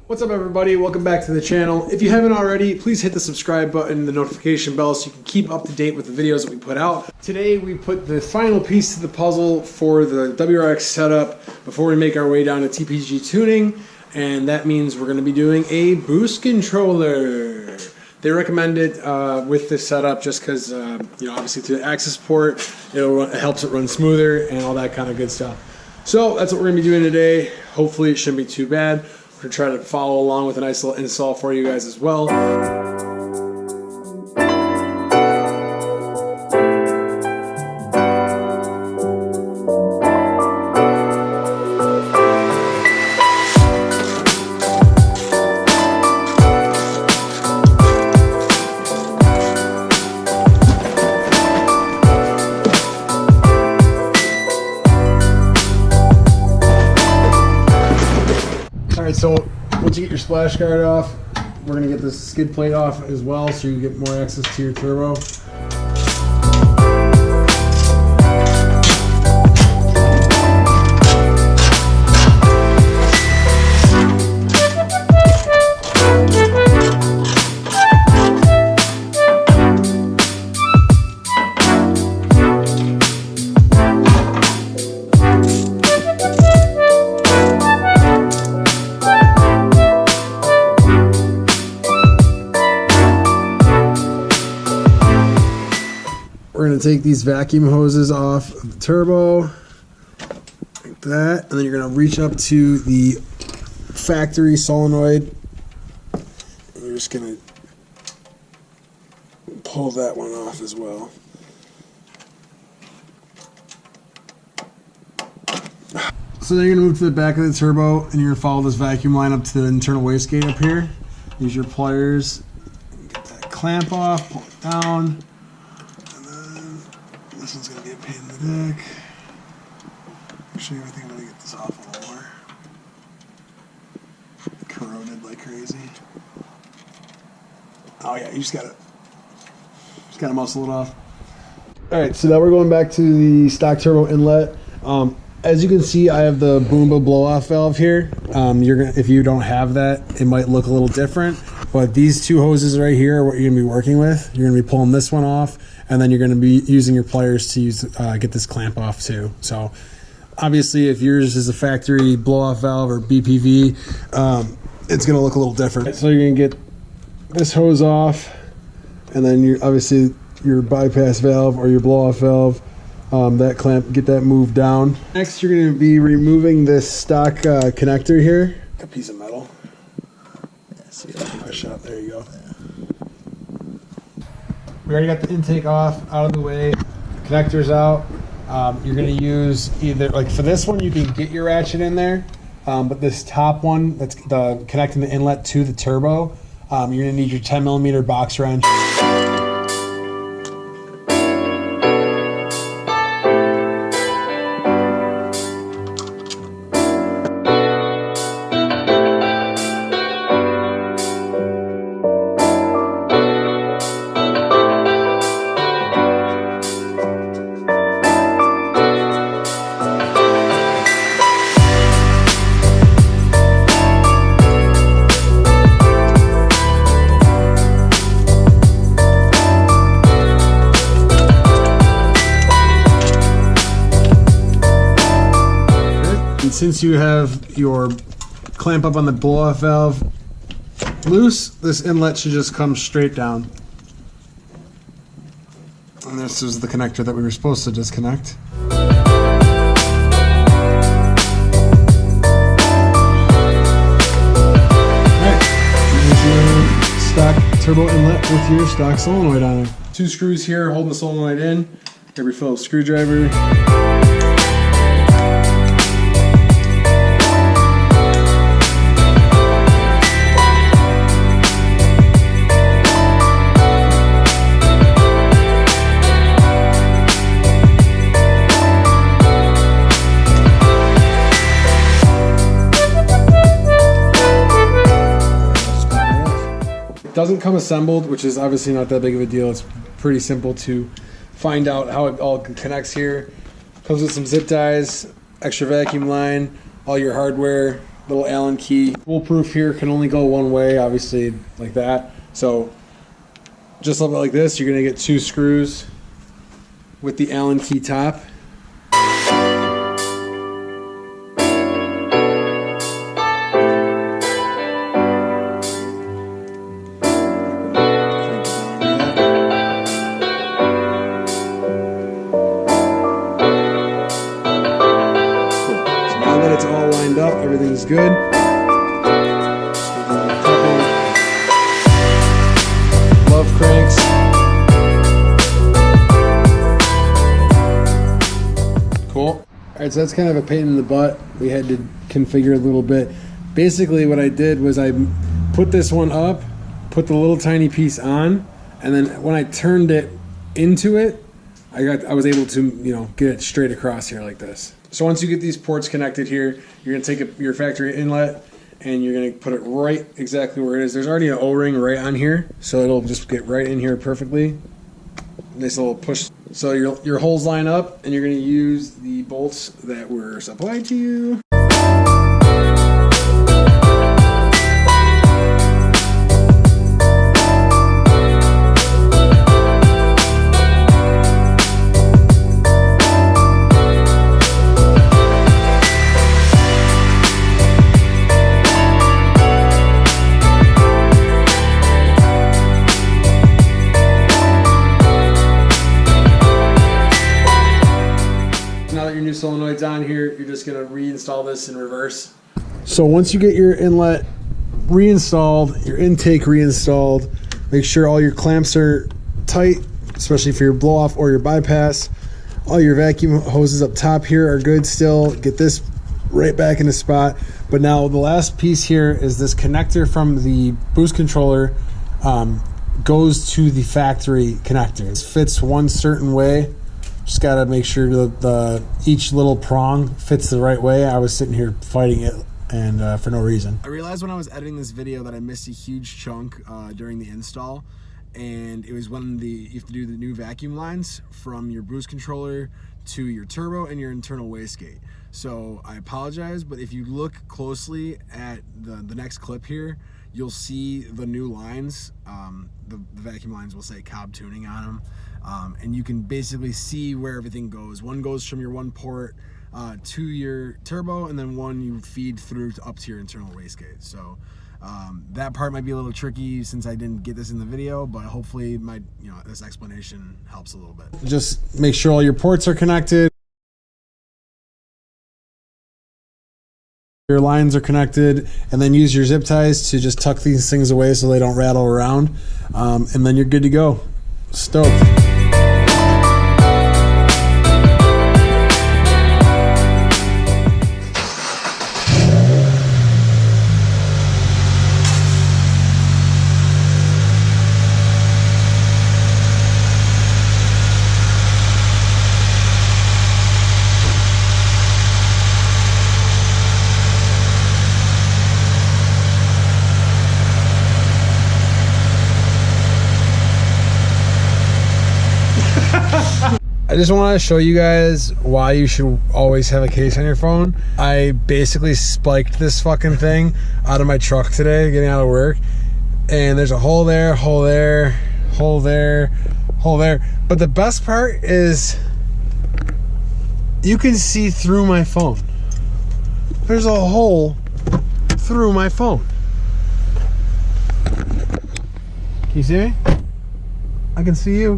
What's up everybody, welcome back to the channel. If you haven't already, please hit the subscribe button and the notification bell so you can keep up to date with the videos that we put out. Today we put the final piece to the puzzle for the WRX setup before we make our way down to TPG Tuning, and that means we're going to be doing a boost controller. They recommend it with this setup just because, obviously through the access port, it helps it run smoother and all that kind of good stuff. So that's what we're going to be doing today. Hopefully it shouldn't be too bad. We're going to try to follow along with a nice little install for you guys as well. So once you get your splash guard off, we're going to get this skid plate off as well so you get more access to your turbo. We're going to take these vacuum hoses off of the turbo, like that, and then you're going to reach up to the factory solenoid, and you're just going to pull that one off as well. So then you're going to move to the back of the turbo, and you're going to follow this vacuum line up to the internal wastegate up here. Use your pliers, get that clamp off, pull it down. This one's going to be a pain in the neck. Actually, I think I'm going to get this off a little more. Corroded like crazy. Oh yeah, you just gotta muscle it off. Alright, so now we're going back to the stock turbo inlet. As you can see, I have the Boomba blow-off valve here. If you don't have that, it might look a little different. But these two hoses right here are what you're going to be working with. You're going to be pulling this one off, and then you're going to be using your pliers to get this clamp off too. So obviously if yours is a factory blow-off valve or BPV, it's going to look a little different. So you're going to get this hose off, and then obviously your bypass valve or your blow-off valve, that clamp, get that moved down. Next you're going to be removing this stock connector here. A piece of metal. Push up, there you go. We already got the intake off, out of the way, connectors out. You're going to use either, like for this one you can get your ratchet in there, but this top one that's connecting the inlet to the turbo, you're going to need your 10mm box wrench. Since you have your clamp up on the blow-off valve loose, this inlet should just come straight down. And this is the connector that we were supposed to disconnect. Alright, here's your stock turbo inlet with your stock solenoid on it. Two screws here holding the solenoid in. Grab your Phillips screwdriver. Doesn't come assembled, which is obviously not that big of a deal. It's pretty simple to find out how it all connects here. Comes with some zip ties, extra vacuum line, all your hardware, little Allen key. Foolproof here, can only go one way, obviously, like that. So just a little bit like this, you're gonna get 2 screws with the Allen key top. It's all lined up, everything's good. Love cranks. Cool. Alright, so that's kind of a pain in the butt. We had to configure a little bit. Basically what I did was I put this one up, put the little tiny piece on, and then when I turned it into it, I was able to, you know, get it straight across here like this. So once you get these ports connected here, you're going to take your factory inlet and you're going to put it right exactly where it is. There's already an O-ring right on here, so it'll just get right in here perfectly. Nice little push. So your holes line up and you're going to use the bolts that were supplied to you. Your solenoid's on here, you're just going to reinstall this in reverse. So once you get your inlet reinstalled, your intake reinstalled, make sure all your clamps are tight, especially for your blow off or your bypass. All your vacuum hoses up top here are good still. Get this right back in the spot. But now the last piece here is this connector from the boost controller goes to the factory connector. It fits one certain way. Just got to make sure that each little prong fits the right way. I was sitting here fighting it and for no reason. I realized when I was editing this video that I missed a huge chunk during the install, and it was when you have to do the new vacuum lines from your boost controller to your turbo and your internal wastegate. So I apologize, but if you look closely at the next clip here, you'll see the new lines. The vacuum lines will say Cobb Tuning on them. And you can basically see where everything goes. One goes from your one port to your turbo, and then one you feed through up to your internal wastegate. So that part might be a little tricky since I didn't get this in the video, but hopefully this explanation helps a little bit. Just make sure all your ports are connected. Your lines are connected, and then use your zip ties to just tuck these things away so they don't rattle around, and then you're good to go. Stoked. I just want to show you guys why you should always have a case on your phone. I basically spiked this fucking thing out of my truck today, getting out of work, and there's a hole there, hole there, hole there, hole there. But the best part is you can see through my phone. There's a hole through my phone. Can you see me? I can see you.